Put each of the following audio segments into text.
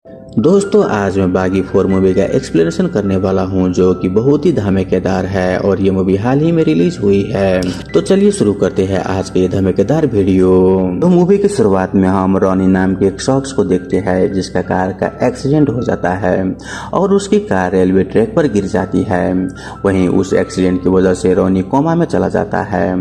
दोस्तों आज मैं बागी 4 मूवी का एक्सप्लेनेशन करने वाला हूं जो कि बहुत ही धमाकेदार है और ये मूवी हाल ही में रिलीज हुई है। तो चलिए शुरू करते हैं आज के ये धमाकेदार वीडियो। तो मूवी की शुरुआत में हम रॉनी नाम के एक शख्स को देखते हैं जिसका कार का एक्सीडेंट हो जाता है और उसकी कार रेलवे ट्रैक पर गिर जाती है। वहीं उस एक्सीडेंट की वजह से रॉनी कोमा में चला जाता है।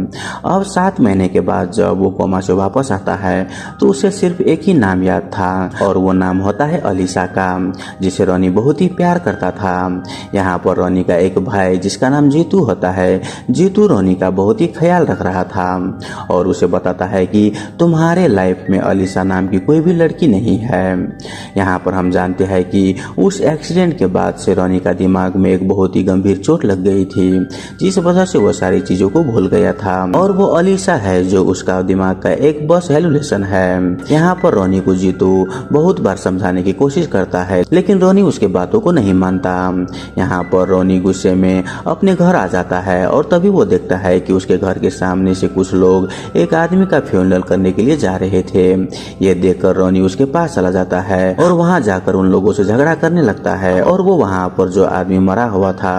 अब 7 महीने के बाद जब वो कोमा से वापस आता है तो उसे सिर्फ एक ही नाम याद था और वो नाम होता है अलीसा का, जिसे रॉनी बहुत ही प्यार करता था। यहाँ पर रॉनी का एक भाई जिसका नाम जीतू होता है। जीतू रॉनी का बहुत ही ख्याल रख रहा था और उसे बताता है कि तुम्हारे लाइफ में अलीसा नाम की कोई भी लड़की नहीं है। यहाँ पर हम जानते हैं कि उस एक्सीडेंट के बाद से रॉनी का दिमाग में एक बहुत ही गंभीर चोट लग गई थी जिस वजह से वो सारी चीजों को भूल गया था और वो अलीसा है जो उसका दिमाग का एक बस हेलुसिनेशन है। यहाँ पर रॉनी को जीतू बहुत बार समझाने की कोशिश करता है लेकिन रॉनी उसके बातों को नहीं मानता। यहाँ पर रॉनी गुस्से में अपने घर आ जाता है और तभी वो देखता है कि उसके घर के सामने से कुछ लोग एक आदमी का फ्यूनरल करने के लिए जा रहे थे। ये देखकर रॉनी उसके पास चला जाता है और वहाँ जाकर उन लोगों से झगड़ा करने लगता है और वो वहाँ पर जो आदमी मरा हुआ था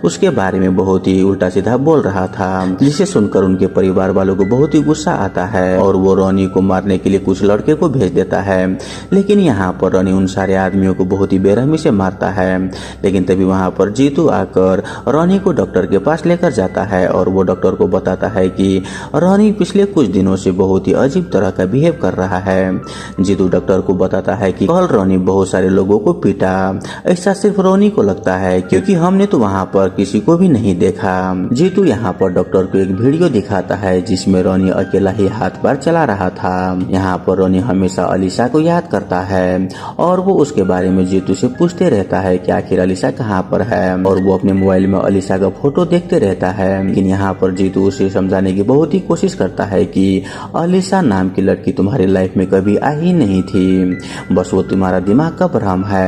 उसके बारे में बहुत ही उल्टा सीधा बोल रहा था, जिसे सुनकर उनके परिवार वालों को बहुत ही गुस्सा आता है और वो रॉनी को मारने के लिए कुछ लड़के को भेज देता है। लेकिन यहाँ पर रॉनी उन सारे आदमियों को बहुत ही बेरहमी से मारता है। लेकिन तभी वहाँ पर जीतू आकर रॉनी को डॉक्टर के पास लेकर जाता है और वो डॉक्टर को बताता है कि रॉनी पिछले कुछ दिनों से बहुत ही अजीब तरह का बिहेव कर रहा है। जीतू डॉक्टर को बताता है कि कल रॉनी बहुत सारे लोगों को पीटा, ऐसा सिर्फ रॉनी को लगता है क्योंकि हमने तो वहाँ पर किसी को भी नहीं देखा। जीतू यहाँ पर डॉक्टर को एक वीडियो दिखाता है जिसमें रॉनी अकेला ही हाथ पैर चला रहा था। यहाँ पर रॉनी हमेशा अलीसा को याद करता है और वो उसके बारे में जीतू से पूछते रहता है कि आखिर अलीसा कहाँ पर है और वो अपने मोबाइल में अलीसा का फोटो देखते रहता है। लेकिन यहाँ पर जीतू उसे समझाने की बहुत ही कोशिश करता है कि अलीसा नाम की लड़की तुम्हारी लाइफ में कभी आई नहीं थी, बस वो तुम्हारा दिमाग का भ्रम है।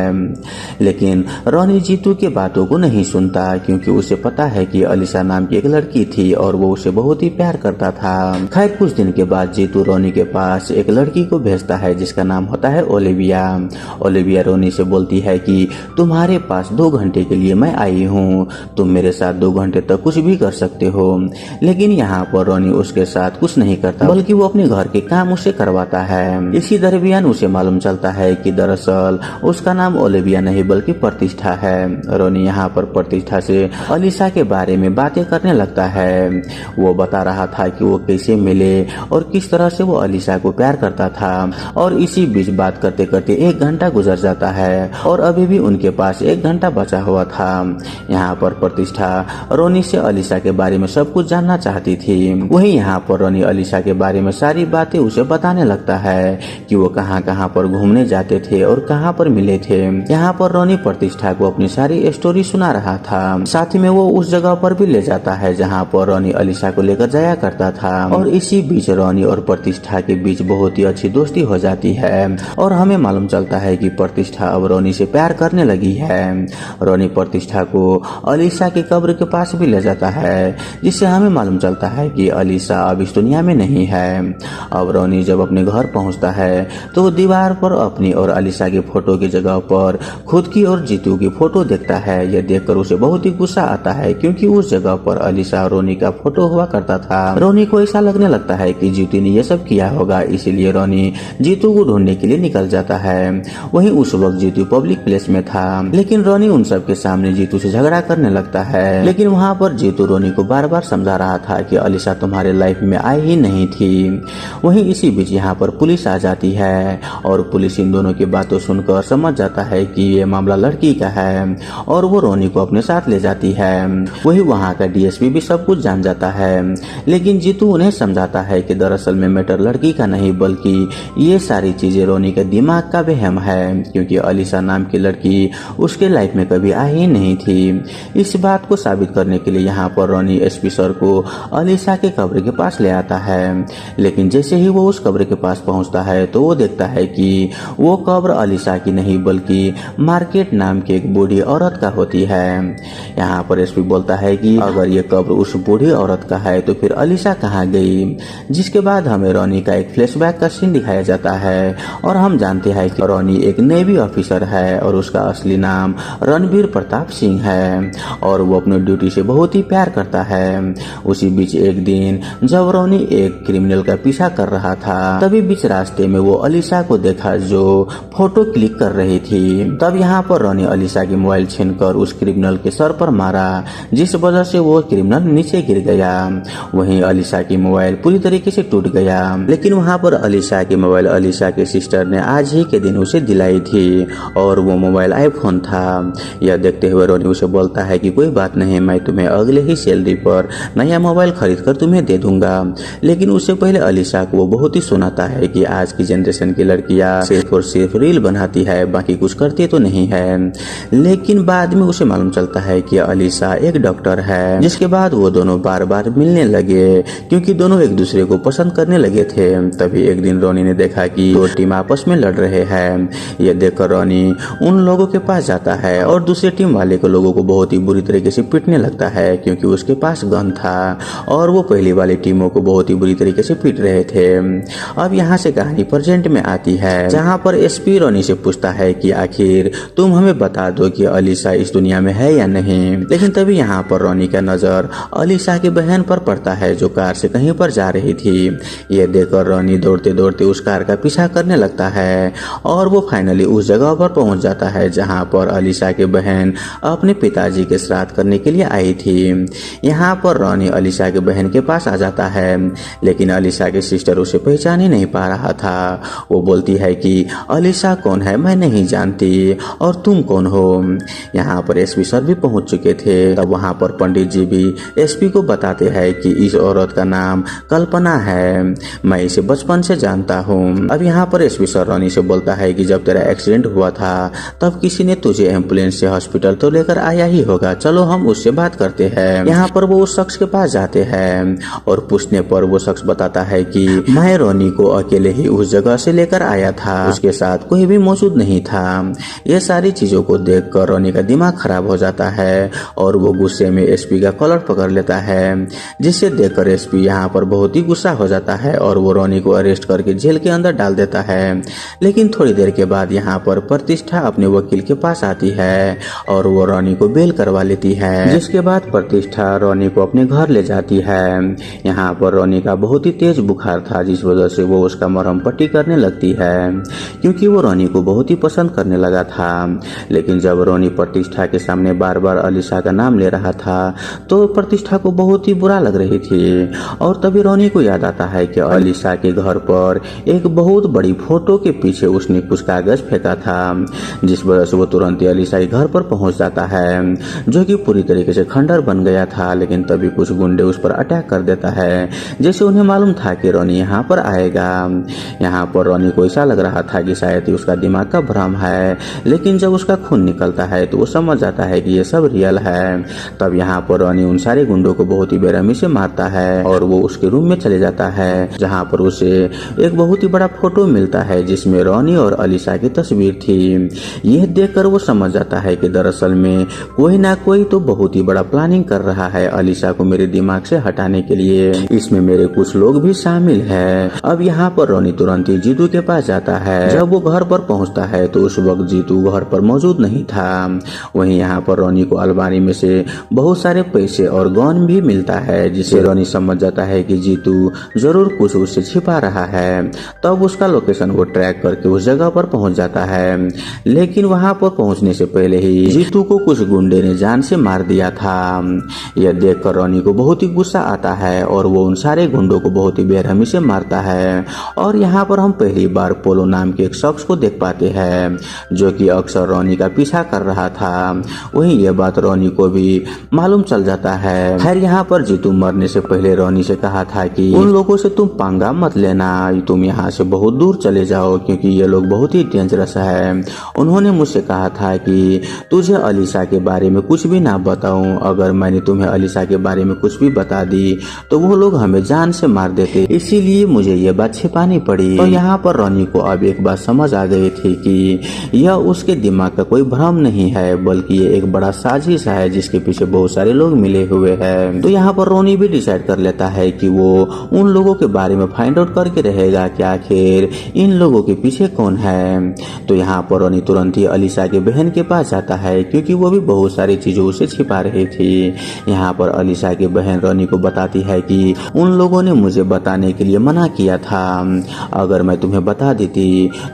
लेकिन रॉनी जीतू के बातों को नहीं सुनता क्योंकि उसे पता है कि अलीसा नाम की एक लड़की थी और वो उसे बहुत ही प्यार करता था। खैर कुछ दिन के बाद जीतू रॉनी के पास एक लड़की को भेजता है जिसका नाम होता है ओलिविया। ओलिविया रॉनी से बोलती है कि तुम्हारे पास 2 घंटे के लिए मैं आई हूँ, तुम मेरे साथ 2 घंटे तक कुछ भी कर सकते हो। लेकिन यहाँ पर रॉनी उसके साथ कुछ नहीं करता बल्कि वो अपने घर के काम उसे करवाता है। इसी दरमियान उसे मालूम चलता है कि दरअसल उसका नाम ओलिविया नहीं बल्कि प्रतिष्ठा है। रॉनी यहाँ पर प्रतिष्ठा से अलीसा के बारे में बातें करने लगता है। वो बता रहा था कि वो कैसे मिले और किस तरह से वो अलीसा को प्यार करता था और इसी बीच बात करते करते 1 घंटा गुजर जाता है और अभी भी उनके पास 1 घंटा बचा हुआ था। यहाँ पर प्रतिष्ठा रॉनी से अलीसा के बारे में सब कुछ जानना चाहती थी। वहीं यहाँ पर रॉनी अलीसा के बारे में सारी बातें उसे बताने लगता है कि वो कहाँ कहाँ पर घूमने जाते थे और कहाँ पर मिले थे। यहाँ पर रॉनी प्रतिष्ठा को अपनी सारी स्टोरी सुना रहा था, साथ ही में वो उस जगह पर भी ले जाता है जहाँ पर रॉनी अलीसा को लेकर जाया करता था और इसी बीच रॉनी और प्रतिष्ठा के बीच बहुत ही अच्छी दोस्ती हो जाती है और हमें मालूम चलता है कि प्रतिष्ठा अब रॉनी से प्यार करने लगी है। रॉनी प्रतिष्ठा को अलीसा की कब्र के पास भी ले जाता है जिससे हमें मालूम चलता है कि अलीसा अब इस दुनिया में नहीं है। अब रॉनी जब अपने घर पहुंचता है तो वो दीवार पर अपनी और अलीसा की फोटो की जगह पर खुद की और जीतू की फोटो देखता है। यह देखकर उसे बहुत ही गुस्सा आता है क्योंकि उस जगह पर अलीसा और रॉनी का फोटो हुआ करता था। रॉनी को ऐसा लगने लगता है कि जीतू ने यह सब किया होगा, इसीलिए रॉनी जीतू को ढूंढने के लिए निकल जाता है। वहीं उस वक्त जीतू पब्लिक प्लेस में था लेकिन रॉनी उन सब के सामने जीतू से झगड़ा करने लगता है। लेकिन वहाँ पर जीतू रॉनी को बार बार समझा रहा था कि अलीसा तुम्हारे लाइफ में आई ही नहीं थी। वहीं इसी बीच यहाँ पर पुलिस आ जाती है और पुलिस इन दोनों की बातों सुनकर समझ जाता है कि ये मामला लड़की का है और वो रॉनी को अपने साथ ले जाती है। वही वहाँ का डीएसपी भी सब कुछ जान जाता है लेकिन जीतू उन्हें समझाता है कि दरअसल में मैटर लड़की का नहीं बल्कि ये सारी चीजें रॉनी के दिमाग का वहम है क्योंकि अलीसा नाम की लड़की उसके लाइफ में कभी आई ही नहीं थी। इस बात को साबित करने के लिए यहाँ पर रॉनी एसपी सर को अलीसा के कब्र के पास ले आता है। लेकिन जैसे ही वो उस कब्र के पास पहुंचता है तो वो देखता है कि वो कब्र अलीसा की नहीं बल्कि मार्केट नाम की एक बूढ़ी औरत का होती है। यहाँ पर एसपी बोलता है कि अगर ये कब्र उस बूढ़ी औरत का है तो फिर अलीसा कहाँ गई। जिसके बाद हमें रॉनी का एक फ्लैशबैक का सीन दिखाया जाता है और हम जानते हैं कि रॉनी एक नेवी ऑफिसर है और उसका असली नाम रणबीर प्रताप सिंह है और वो अपनी ड्यूटी से बहुत ही प्यार करता है। उसी बीच एक दिन जब रोनी एक क्रिमिनल का पीछा कर रहा था, तभी बीच रास्ते में वो अलीशा को देखा जो फोटो क्लिक कर रही थी। तब यहाँ पर रोनी अलीशा की मोबाइल छीनकर उस क्रिमिनल के सर पर मारा, जिस वजह से वो क्रिमिनल नीचे गिर गया। वहीं अलीशा की मोबाइल पूरी तरीके से टूट गया, लेकिन वहाँ पर अलीशा की मोबाइल अलीशा के सिस्टर ने आज ही के दिन उसे दिलाई थी और वो मोबाइल आईफोन था। यह देखते हुए रोनी उसे बोलता है कि कोई बात नहीं, मैं तुम्हें अगले ही सैलरी पर नया मोबाइल खरीद कर तुम्हें दे दूंगा। लेकिन उससे पहले अलीशा को वो बहुत ही सुनाता है कि आज की जनरेशन की लड़कियां सिर्फ और सिर्फ रील बनाती है, बाकी कुछ करती तो नहीं है। लेकिन बाद में उसे मालूम चलता है कि अलीशा एक डॉक्टर है। जिसके बाद वो दोनों बार बार मिलने लगे क्योंकि दोनों एक दूसरे को पसंद करने लगे थे। तभी एक दिन रोनी ने देखा कि दो टीम आपस में लड़ रहे हैं। यह देखकर रोनी उन लोगों के पास जाता है और दूसरी टीम वाले को लोगों को बहुत ही बुरी तरीके से पीटने लगता है क्योंकि उसके पास गन था और वो पहली वाली टीमों को बहुत ही बुरी तरीके से पीट रहे थे। अब यहाँ से कहानी प्रेजेंट में आती है, जहाँ पर एसपी रोनी से पूछता है कि आखिर तुम हमें बता दो कि अलीशा इस दुनिया में है या नहीं। लेकिन तभी यहाँ पर रोनी का नजर अलीशा की बहन पर पड़ता है जो कार से कहीं पर जा रही थी। यह देखकर रोनी दौड़ते दौड़ते उस कार का पीछा करने लगता है और वो फाइनली उस जगह पर पहुंच जाता है जहाँ पर अलीशा की बहन अपने पिताजी के श्राद्ध करने के लिए आई थी। यहाँ पर रोनी अलीशा की बहन के पास आ जाता है, लेकिन अलीशा के सिस्टर उसे पहचान ही नहीं पा रहा था। वो बोलती है कि अलीशा कौन है, मैं नहीं जानती, और तुम कौन हो। यहाँ पर एसपी सर भी पहुंच चुके थे। तब वहाँ पर पंडित जी भी एसपी को बताते हैं कि इस औरत का नाम कल्पना है, मैं इसे बचपन से जानता हूँ। अब यहाँ पर एसपी सर रोनी से बोलता है कि जब तेरा एक्सीडेंट हुआ था तब किसी ने तुझे एम्बुलेंस से हॉस्पिटल तो लेकर आया ही होगा, चलो हम उससे बात करते हैं। यहाँ पर वो उस शख्स के पास जाते हैं और पूछने पर वो शख्स बताता है कि मैं रोनी को अकेले ही उस जगह से लेकर आया था, उसके साथ कोई भी मौजूद नहीं था। ये सारी चीजों को देखकर रोनी का दिमाग खराब हो जाता है और वो गुस्से में एसपी का कॉलर पकड़ लेता है, जिसे देखकर एसपी यहाँ पर बहुत ही गुस्सा हो जाता है और वो रोनी को अरेस्ट करके जेल के अंदर डाल देता है। लेकिन थोड़ी देर के बाद यहाँ पर प्रतिष्ठा अपने वकील के पास आती है और वो रोनी को बेल करवा लेती है, जिसके बाद प्रतिष्ठा रोनी को अपने घर ले जाती है। यहाँ पर रोनी का बहुत ही तेज बुखार था, जिस वजह से वो उसका मरहम पट्टी करने लगती है क्योंकि वो रोनी को बहुत ही पसंद करने लगा था। लेकिन जब रोनी प्रतिष्ठा के सामने बार बार अलीशा का नाम ले रहा था तो प्रतिष्ठा को बहुत ही बुरा लग रही थी और तभी रोनी को याद आता है कि अलीशा के घर पर एक बहुत बड़ी फोटो के पीछे उसने कुछ कागज फेंका था, जिस वजह से वो तुरंत ही अलीशा के घर पर पहुंच जाता है जो कि पूरी तरीके से खंडर बन गया था। लेकिन तभी कुछ गुंडे उस पर अटैक कर देता है, जैसे उन्हें मालूम था कि रोनी यहाँ पर आएगा। यहाँ पर रोनी को ऐसा लग रहा था कि शायद ही उसका दिमाग का भ्रम है, लेकिन जब उसका खून निकलता है तो वो समझ जाता है कि ये सब रियल है। तब यहाँ पर रोनी उन सारे गुंडों को बहुत ही बेरहमी से मारता है और वो उसके रूम में चले जाता है, जहाँ पर उसे एक बहुत ही बड़ा फोटो मिलता है जिसमें रोनी और अलीशा की तस्वीर थी। यह देखकर वो समझ जाता है कि दरअसल में कोई ना कोई तो बहुत ही बड़ा प्लानिंग कर रहा है अलीशा को मेरे दिमाग से हटाने के लिए, इसमें मेरे कुछ लोग भी शामिल है। अब यहाँ पर रोनी तुरंत ही जीतू के पास जाता है। जब वो घर पर पहुँचता है तो उस वक्त जीतू घर पर मौजूद नहीं था। वहीं यहाँ पर रोनी को अलमारी में से बहुत सारे पैसे और गन भी मिलता है, जिससे रोनी समझ जाता है कि जीतू जरूर कुछ उससे छिपा रहा है। तब उसका लोकेशन वो ट्रैक करके उस जगह पर पहुंच जाता है, लेकिन वहां पर पहुंचने से पहले ही जीतू को कुछ गुंडे ने जान से मार दिया था। यह देखकर रोनी को बहुत ही गुस्सा आता है और वो उन सारे गुंडों को बहुत ही बेरहमी से मारता है। और यहाँ पर हम पहली बार पोलो नाम के एक शख्स को देख पाते हैं जो कि अक्सर रोनी का पीछा कर रहा था। वहीं यह बात रोनी को भी मालूम चल जाता है। खैर यहाँ पर जीतू मरने से पहले रोनी से कहा था कि उन लोगों से तुम पंगा मत लेना, तुम यहाँ से बहुत दूर चले जाओ क्योंकि ये लोग बहुत ही डेंजरस है। उन्होंने मुझसे कहा था कि तुझे अलीशा के बारे में कुछ भी ना बताऊं, अगर मैंने तुम्हें अलीशा के बारे में कुछ भी बता दी तो वो लोग हमें जान से मार देते, इसीलिए मुझे ये बात छिपानी पड़ी। तो यहाँ पर रोनी को अब एक बात समझ आ गई थी कि यह उसके दिमाग का कोई भ्रम नहीं है, बल्कि ये एक बड़ा साजिश है जिसके पीछे बहुत सारे लोग मिले हुए हैं। तो यहाँ पर रोनी भी डिसाइड कर लेता है कि वो उन लोगों के बारे में फाइंड आउट करके रहेगा कि आखिर इन लोगों के पीछे कौन है। तो यहाँ पर रोनी तुरंत ही अलीशा के बहन के पास जाता है क्योंकि वो भी बहुत सारी चीजों उसे छिपा रही थी। यहाँ पर अलीशा की बहन रोनी को बताती है कि उन लोगों ने मुझे बताने के लिए मना किया था, अगर मैं तुम्हें बता देती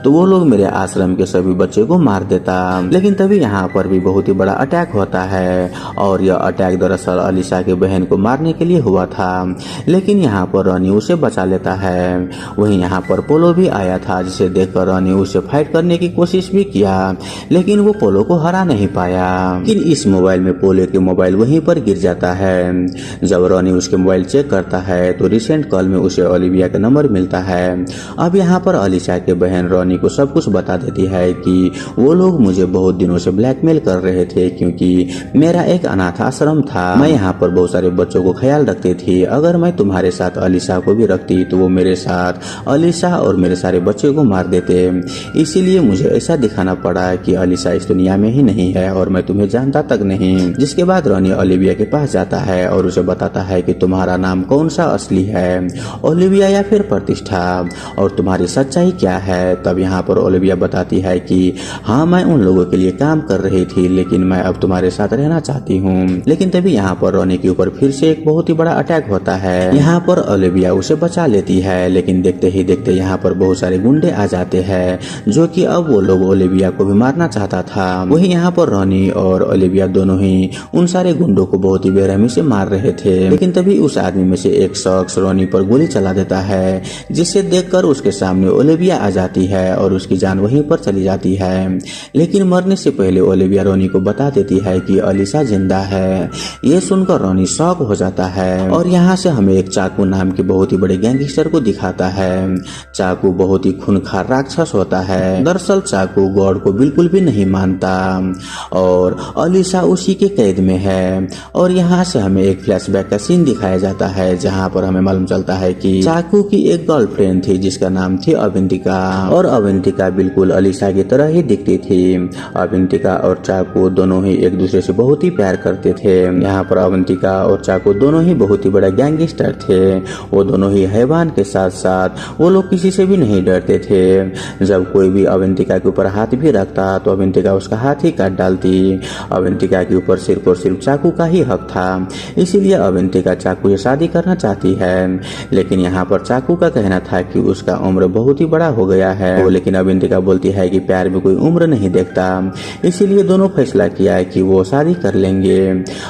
तो वो लोग मेरे आश्रम के सभी बच्चे को मार देता। लेकिन तभी यहाँ पर भी बहुत ही बड़ा अटैक होता है और यह अटैक दरअसल अलीशा की बहन को मारने के लिए हुआ था, लेकिन यहाँ पर रोनी उसे बचा लेता है। वहीं यहाँ पर पोलो भी आया था जिसे देखकर रोनी उसे फाइट करने की कोशिश भी किया, लेकिन वो पोलो को हरा नहीं पाया। लेकिन इस मोबाइल में पोलो के मोबाइल वहीं पर गिर जाता है। जब रोनी उसके मोबाइल चेक करता है तो रिसेंट कॉल में उसे ओलिविया का नंबर मिलता है। अब यहाँ पर अलीशा के बहन रोनी को सब कुछ बता देती है कि वो लोग मुझे बहुत दिनों से ब्लैकमेल कर रहे थे क्योंकि मेरा एक अनाथ आश्रम था। मैं यहाँ पर बहुत सारे बच्चों को ख्याल रखती थी, अगर मैं तुम्हारे साथ अलीशा को भी रखती तो वो मेरे साथ अलीशा और मेरे सारे बच्चे को मार देते, इसीलिए मुझे ऐसा दिखाना पड़ा कि अलीशा इस दुनिया में ही नहीं है और मैं तुम्हें जानता तक नहीं। जिसके बाद रोनी ओलिविया के पास जाता है और उसे बताता है कि तुम्हारा नाम कौन सा असली है, ओलिविया या फिर प्रतिष्ठा, और तुम्हारी सच्चाई क्या है। तब यहाँ पर ओलिविया बताती है कि हाँ, मैं उन लोगों के लिए काम कर रही थी लेकिन मैं अब तुम्हारे साथ रहना चाहती हूँ। लेकिन तभी यहाँ पर रोनी के ऊपर फिर से एक बहुत ही बड़ा अटैक होता है। यहाँ पर ओलिविया उसे बचा लेती है, लेकिन देखते ही देखते यहाँ पर बहुत सारे गुंडे आ जाते हैं जो कि अब वो लोग ओलिविया को भी मारना चाहता था। वही यहाँ पर रोनी और ओलिविया दोनों ही उन सारे गुंडों को बहुत ही बेरहमी से मार रहे थे। लेकिन तभी उस आदमी में से एक शख्स रोनी पर गोली चला देता है, जिसे देखकर उसके सामने ओलिविया आ जाती है और उसकी जान वहीं पर चली जाती है। लेकिन मरने से पहले ओलिविया रोनी को बता देती है कि अलीशा जिंदा है। ये सुनकर रोनी शॉक हो जाता है और यहाँ से हमें एक चाकू नाम के बहुत ही बड़े गैंगस्टर को दिखाता है। चाकू बहुत ही खूंखार राक्षस होता है। दरअसल चाकू गॉड को बिल्कुल भी नहीं मानता और अलीशा उसी के कैद में है। और यहाँ से हमें एक फ्लैशबैक का सीन दिखाया जाता है जहाँ पर हमें मालूम चलता है कि चाकू की एक गर्लफ्रेंड थी जिसका नाम थी अवंतिका, और अवंतिका बिल्कुल अलीशा की तरह ही दिखती थी। अवंतिका और चाकू दोनों ही एक दूसरे से बहुत ही प्यार करते थे। यहाँ पर अवंतिका और चाकू दोनों ही बहुत ही बड़े गैंगस्टर थे। वो दोनों ही हैवान के साथ साथ वो लोग किसी से भी नहीं डरते थे। जब कोई भी अवंतिका के ऊपर हाथ भी रखता तो अवंतिका उसका हाथ ही काट डालती। अवंतिका के ऊपर सिर्फ और सिर्फ चाकू का ही हक था, इसीलिए अवंतिका चाकू से शादी करना चाहती है। लेकिन यहाँ पर चाकू का कहना था कि उसका उम्र बहुत ही बड़ा हो गया है। लेकिन अवंतिका बोलती है कि प्यार में कोई उम्र नहीं देखता, इसीलिए दोनों फैसला किया कि वो शादी कर लेंगे।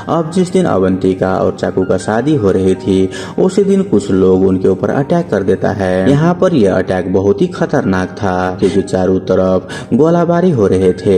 अब जिस दिन अवंतिका और चाकू का शादी हो रही थी उसी दिन कुछ लोग उनके ऊपर अटैक कर देता है। यहाँ पर यह अटैक बहुत ही खतरनाक था क्योंकि चारों तरफ गोलाबारी हो रहे थे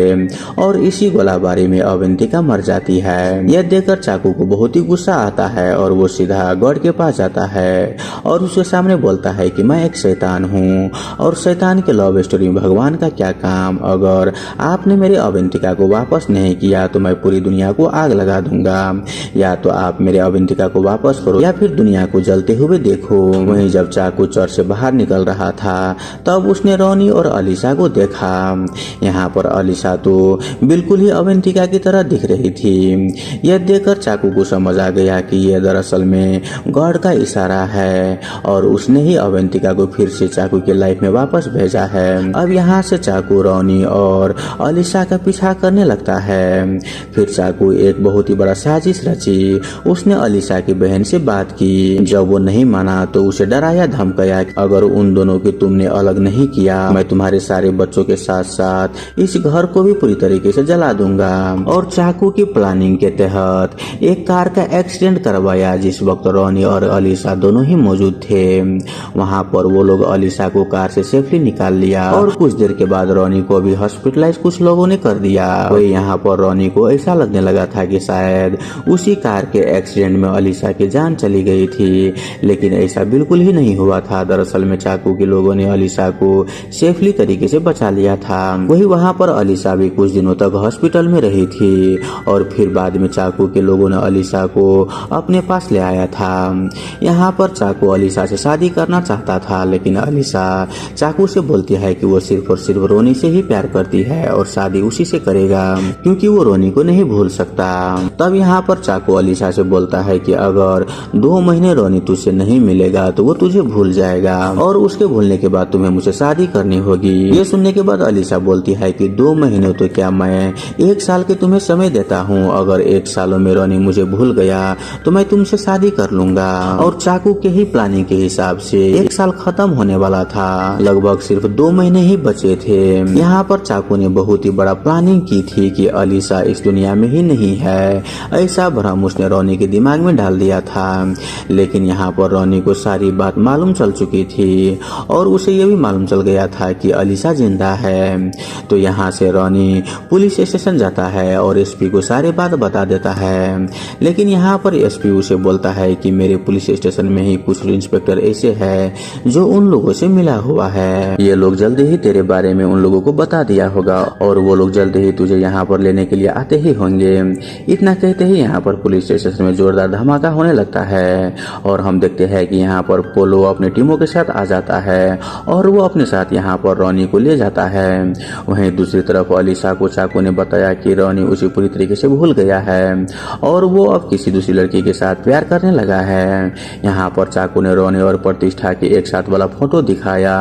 और इसी गोलाबारी में अवंतिका मर जाती है। यह देखकर चाकू को बहुत ही गुस्सा आता है और वो सीधा गॉड के पास जाता है और उसके सामने बोलता है कि मैं एक शैतान हूँ और शैतान के लव स्टोरी में भगवान का क्या काम, अगर आपने मेरे अवंतिका को वापस नहीं किया तो मैं पूरी दुनिया को आग लगा दूंगा, या तो आप मेरे अवंतिका को वापस करो या फिर दुनिया को जलते हुए देखो। वहीं जब चाकू चर्च से बाहर निकल रहा था तब उसने रोनी और अलीशा को देखा। यहाँ पर अलीशा तो बिल्कुल ही अवंतिका की तरह दिख रही थी। यह देखकर चाकू को समझ आ गया कि यह दरअसल में गॉड का इशारा है और उसने ही अवंतिका को फिर से चाकू के लाइफ में वापस भेजा है। अब यहाँ से चाकू रोनी और अलीशा का पीछा करने लगता है। फिर चाकू एक बहुत ही बड़ा साजिश रची। उसने अलीशा की बहन से बात की। जब वो नहीं माना तो उसे डराया धमकाया, अगर उन दोनों की तुमने अलग नहीं किया मैं तुम्हारे सारे बच्चों के साथ साथ इस घर को भी पूरी तरीके से जला दूंगा। और चाकू की प्लानिंग के तहत एक कार का एक्सीडेंट करवाया जिस वक्त रोनी और अलीशा दोनों ही मौजूद थे। वहाँ पर वो लोग अलीशा को कार से सेफली निकाल लिया और कुछ देर के बाद रोनी को भी हॉस्पिटलाइज कुछ लोगों ने कर दिया। वही यहाँ पर रोनी को ऐसा लगने लगा था कि शायद उसी कार के एक्सीडेंट में अलीशा की जान चली गई थी, लेकिन ऐसा बिल्कुल ही नहीं हुआ था। दरअसल में चाकू के लोगों ने अलीशा को सेफली तरीके से बचा लिया था। वही वहाँ पर अलीशा भी कुछ दिनों तक हॉस्पिटल में रही थी और फिर बाद में चाकू के लोगों ने अलीशा को अपने पास ले आया था। यहाँ पर चाकू अलीशा से शादी करना चाहता था, लेकिन अलीशा चाकू से बोलती है कि वो सिर्फ और सिर्फ रोनी से ही प्यार करती है और शादी उसी से करेगा क्योंकि वो रोनी को नहीं भूल सकता। तब यहाँ पर चाकू अलीशा से बोलता है कि अगर 2 महीने रोनी तुझसे नहीं मिलेगा तो वो तुझे भूल जाएगा और उसके भूलने के बाद तुम्हें मुझसे शादी करनी होगी। ये सुनने के बाद अलीसा बोलती है कि 2 महीने तो क्या, मैं 1 साल के तुम्हें समय देता हूँ। अगर 1 सालों में रॉनी मुझे भूल गया तो मैं तुमसे शादी कर लूंगा। और चाकू के ही प्लानिंग के हिसाब से 1 साल खत्म होने वाला था, लगभग सिर्फ 2 महीने ही बचे थे। यहाँ पर चाकू ने बहुत ही बड़ा प्लानिंग की थी कि अलीसा इस दुनिया में ही नहीं है, ऐसा भ्रम उसने रॉनी के दिमाग में डाल दिया था। लेकिन यहाँ पर रॉनी को सारी बात मालूम चल चुकी थी और उसे ये भी मालूम चल गया था कि अलीसा जिंदा है। तो यहाँ से रॉनी पुलिस स्टेशन जाता है और एसपी को सारी बात बता देता है। लेकिन यहाँ पर एसपी उसे बोलता है कि मेरे पुलिस स्टेशन में ही कुछ इंस्पेक्टर ऐसे हैं जो उन लोगों से मिला हुआ है, ये लोग जल्दी ही तेरे बारे में उन लोगों को बता दिया होगा और वो लोग जल्दी ही तुझे यहाँ पर लेने के लिए आते ही होंगे। इतना कहते ही यहाँ पर पुलिस स्टेशन में जोरदार धमाका होने लगता है और हम देखते हैं कि यहाँ पर पोलो अपने टीमों के साथ आ जाता है और वो अपने साथ यहाँ पर रॉनी को ले जाता है। वहीं दूसरी तरफ अलीसा को चाकू ने बताया कि रॉनी उसे पूरी तरीके से भूल गया है और वो अब किसी दूसरी लड़की के साथ प्यार करने लगा है। यहाँ पर चाकू ने रॉनी और प्रतिष्ठा के एक साथ वाला फोटो दिखाया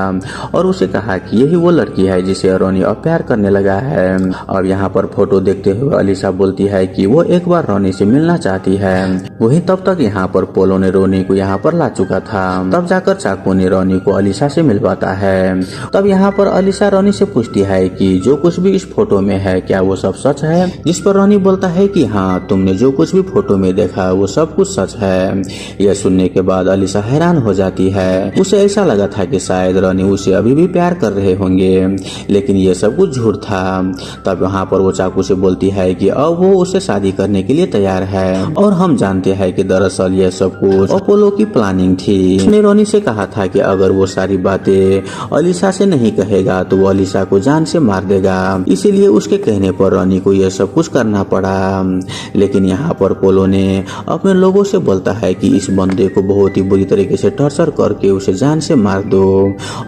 और उसे कहा कि यही वो लड़की है जिसे रॉनी अब प्यार करने लगा है। अब यहाँ पर फोटो देखते हुए अलीसा बोलती है कि वो एक बार रॉनी से मिलना चाहती है। वहीं तब तक यहाँ पर पोलो ने रॉनी को यहाँ पर ला चुका था। तब जाकर चाकू ने रॉनी को अलीसा से मिलवाता है। तब यहाँ पर अलीसा रॉनी से पूछती है कि जो कुछ भी इस फोटो में है क्या वो सब सच है, जिस पर रॉनी बोलता है कि हाँ, तुमने जो कुछ भी फोटो में देखा वो सब कुछ सच है। यह सुनने के बाद अलीसा हैरान हो जाती है। उसे ऐसा लगा था कि शायद रॉनी उसे अभी भी प्यार कर रहे होंगे, लेकिन ये सब कुछ झूठ था। तब वहाँ पर वो चाकू से बोलती है कि अब वो उसे शादी करने के लिए तैयार है और हम जानते हैं कि दरअसल यह सब कुछ अपोलो की प्लानिंग थी। उसने रॉनी से कहा था कि अगर वो सारी बातें अलीसा से नहीं कहेगा तो वो अलीसा को जान से मार देगा, इसीलिए उसके कहने पर रॉनी को यह सब कुछ करना पड़ा। लेकिन यहाँ पर पोलो ने अपने लोगों से बोलता है कि इस बंदे को बहुत ही बुरी तरीके से टॉर्चर करके उसे जान से मार दो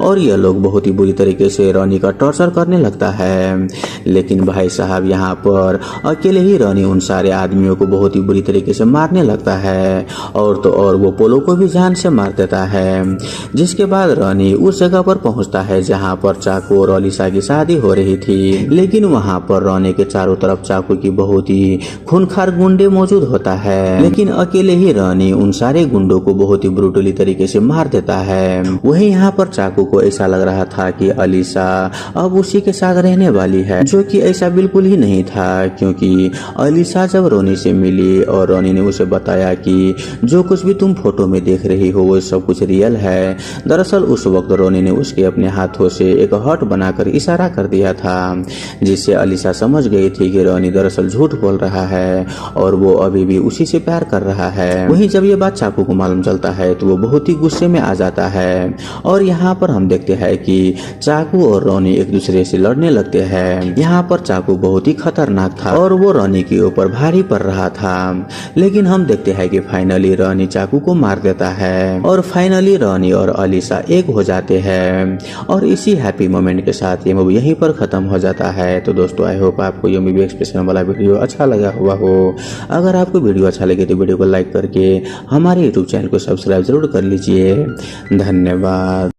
और यह लोग बहुत ही बुरी तरीके से रॉनी का टॉर्चर करने लगता है। लेकिन भाई साहब यहाँ पर अकेले ही रॉनी उन सारे आदमियों को बहुत ही बुरी तरीके से मारने लगता है और तो और वो पोलो को भी जान से मार देता है। जिसके बाद रॉनी उस जगह पर पहुंचता है जहाँ पर चाकू और अलीसा की शादी हो रही थी। लेकिन वहाँ पर रॉनी के चारों तरफ चाकू की बहुत ही खूंखार गुंडे मौजूद होता है, लेकिन अकेले ही रॉनी उन सारे गुंडों को बहुत ही ब्रूटली तरीके से मार देता है। वहीं यहाँ पर चाकू को ऐसा लग रहा था कि अलीसा अब उसी के साथ रहने वाली है, जो कि ऐसा बिल्कुल ही नहीं था, क्योंकि अलीसा जब रॉनी से मिली और रॉनी ने उसे बताया कि जो कुछ भी तुम फोटो में देख रही हो वो सब कुछ रियल है। दरअसल उस वक्त रॉनी ने उसके अपने हाथों से एक हार्ट बनाकर इशारा कर दिया था, जिससे अलीसा समझ गई थी कि रॉनी दरअसल झूठ बोल रहा है और वो अभी भी उसी से प्यार कर रहा है। वहीं जब ये बात चाकू को मालूम चलता है तो वो बहुत ही गुस्से में आ जाता है और यहाँ पर हम देखते हैं कि चाकू और रॉनी एक दूसरे से लड़ने लगते हैं। यहाँ पर चाकू बहुत ही खतरनाक था और वो रॉनी के ऊपर भारी पड़ रहा था, लेकिन हम देखते हैं कि फाइनली रॉनी चाकू को मार देता है और फाइनली रॉनी और अलीसा एक हो जाते हैं और इसी हैप्पी मोमेंट के साथ ये मूवी यहीं पर खत्म हो जाता है। तो दोस्तों आई होप आपको ये मूवी एक्सप्रेशन वाला वीडियो अच्छा लगा हुआ हो। अगर आपको वीडियो अच्छा लगे तो वीडियो को लाइक करके हमारे यूट्यूब चैनल को सब्सक्राइब जरूर कर लीजिए। धन्यवाद।